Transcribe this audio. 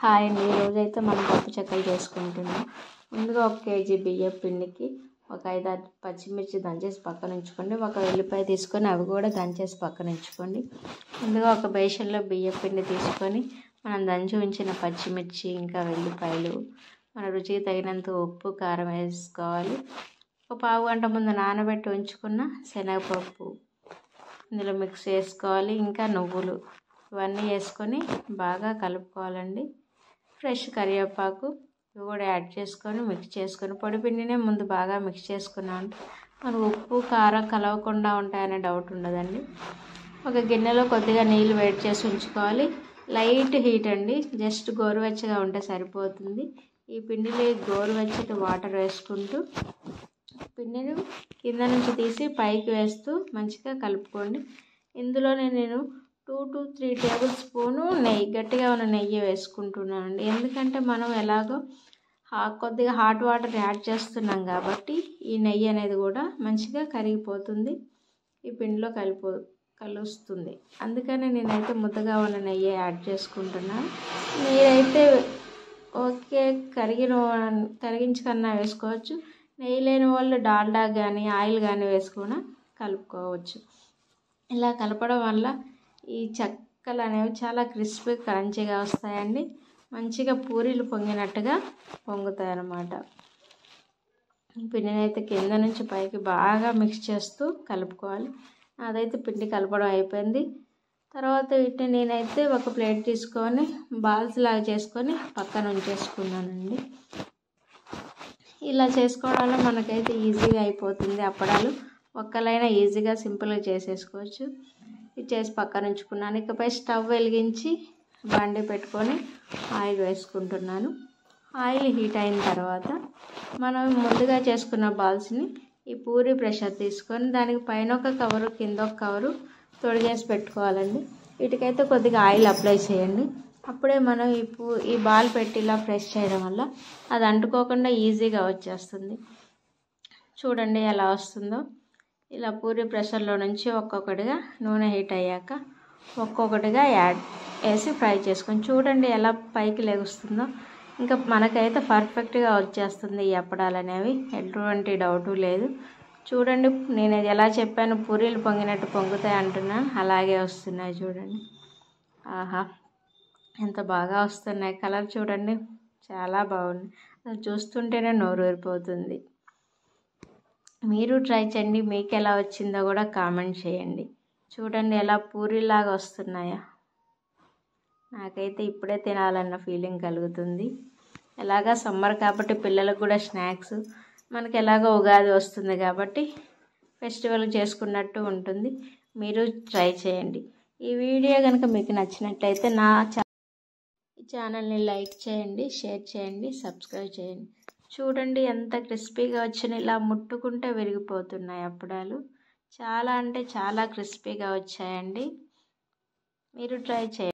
Hi అండి. ఈరోజైతే మనం పప్పు చెక్కలు చేసుకుంటున్నాం. ముందుగా 1 కేజీ బియ్యం పిండికి ఒక 5-6 పచ్చిమిర్చి దంచేసి పక్కన ఉంచుకోండి. ఒక వెల్లిపాయ తీసుకొని అవి కూడా దంచేసి పక్కన ఉంచుకోండి. ముందుగా ఒక బేషన్లో బియ్యం పిండి తీసుకొని మనం దంచి ఉంచిన పచ్చిమిర్చి ఇంకా వెల్లిపాయలు, మన రుచికి తగినంత ఉప్పు కారం వేసుకోవాలి. ఒక పావు గంట ముందు నానబెట్టి ఉంచుకున్న శనగపప్పు ఇందులో మిక్స్ చేసుకోవాలి. ఇంకా నువ్వులు ఇవన్నీ వేసుకొని బాగా కలుపుకోవాలండి. ఫ్రెష్ కరివేపాకు ఇవి కూడా యాడ్ చేసుకొని మిక్స్ చేసుకొని పొడి పిండినే ముందు బాగా మిక్స్ చేసుకున్నాం. మనకు ఉప్పు కారం కలవకుండా ఉంటాయనే డౌట్ ఉండదండి. ఒక గిన్నెలో కొద్దిగా నీళ్ళు వేడి చేసి ఉంచుకోవాలి. లైట్ హీట్ అండి, జస్ట్ గోరువెచ్చగా ఉంటే సరిపోతుంది. ఈ పిండిలో గోరువెచ్చటి వాటర్ వేసుకుంటూ పిండిని కింద నుంచి తీసి పైకి వేస్తూ మంచిగా కలుపుకోండి. ఇందులోనే నేను 2 to 3 టేబుల్ స్పూను నెయ్యి, గట్టిగా ఉన్న నెయ్యి వేసుకుంటున్నానండి. ఎందుకంటే మనం ఎలాగో కొద్దిగా హాట్ వాటర్ యాడ్ చేస్తున్నాం కాబట్టి ఈ నెయ్యి అనేది కూడా మంచిగా కరిగిపోతుంది, ఈ పిండిలో కలుస్తుంది. అందుకని నేనైతే ముద్దగా ఉన్న నెయ్యి యాడ్ చేసుకుంటున్నాను. మీరైతే ఓకే కరిగించుకన్నా వేసుకోవచ్చు. నెయ్యి లేని వాళ్ళు డాల్డా కానీ ఆయిల్ కానీ వేసుకుని కలుపుకోవచ్చు. ఇలా కలపడం వల్ల ఈ చెక్కలు అనేవి చాలా క్రిస్పీ క్రంచీగా వస్తాయండి. మంచిగా పూరీలు పొంగినట్టుగా పొంగుతాయి అన్నమాట. పిండిని అయితే కింద నుంచి పైకి బాగా మిక్స్ చేస్తూ కలుపుకోవాలి. అదైతే పిండి కలపడం అయిపోయింది. తర్వాత వీటిని నేనైతే ఒక ప్లేట్ తీసుకొని బాల్స్ లాగా చేసుకొని పక్కన ఉంచేసుకున్నానండి. ఇలా చేసుకోవడం వల్ల మనకైతే ఈజీగా అయిపోతుంది. అప్పడాలు ఒక్కలైనా ఈజీగా సింపుల్గా చేసేసుకోవచ్చు. ఇది చేసి పక్కన ఉంచుకున్నాను. ఇకపై స్టవ్ వెలిగించి బండి పెట్టుకొని ఆయిల్ వేసుకుంటున్నాను. ఆయిల్ హీట్ అయిన తర్వాత మనం ముందుగా చేసుకున్న బాల్స్ని ఈ పూరి ప్రెషర్ తీసుకొని దానికి పైన ఒక కవరు కింద ఒక కవరు తొడిగేసి పెట్టుకోవాలండి. వీటికైతే కొద్దిగా ఆయిల్ అప్లై చేయండి. అప్పుడే మనం ఈ బాల్ పెట్టి ఇలా ప్రెస్ చేయడం వల్ల అది అంటుకోకుండా ఈజీగా వచ్చేస్తుంది. చూడండి ఎలా వస్తుందో. ఇలా పూరి ప్రెషర్లో నుంచి ఒక్కొక్కటిగా నూనె హీట్ అయ్యాక ఒక్కొక్కటిగా వేసి ఫ్రై చేసుకొని చూడండి ఎలా పైకి లెగుస్తుందో. ఇంకా మనకైతే పర్ఫెక్ట్గా వచ్చేస్తుంది ఈ అప్పడాలు అనేవి, ఎటువంటి డౌటు లేదు. చూడండి నేను ఎలా చెప్పాను, పూరీలు పొంగినట్టు పొంగుతాయి అంటున్నాను, అలాగే వస్తున్నాయి చూడండి. ఆహా ఎంత బాగా వస్తున్నాయి. కలర్ చూడండి చాలా బాగుంది. అది చూస్తుంటేనే నోరు ఊరిపోతుంది. మీరు ట్రై చేయండి, మీకు ఎలా వచ్చిందో కూడా కామెంట్ చేయండి. చూడండి ఎలా పూరీలాగా వస్తున్నాయా. నాకైతే ఇప్పుడే తినాలన్న ఫీలింగ్ కలుగుతుంది. ఎలాగా సమ్మర్ కాబట్టి పిల్లలకు కూడా స్నాక్స్, మనకి ఎలాగో ఉగాది వస్తుంది కాబట్టి ఫెస్టివల్ చేసుకున్నట్టు ఉంటుంది. మీరు ట్రై చేయండి. ఈ వీడియో కనుక మీకు నచ్చినట్లయితే నా ఛానల్ని లైక్ చేయండి, షేర్ చేయండి, సబ్స్క్రైబ్ చేయండి. చూడండి ఎంత క్రిస్పీగా వచ్చినాయి. ఇలా ముట్టుకుంటే విరిగిపోతున్నాయి అప్పడాలు. చాలా అంటే చాలా క్రిస్పీగా వచ్చాయండి. మీరు ట్రై చేయండి.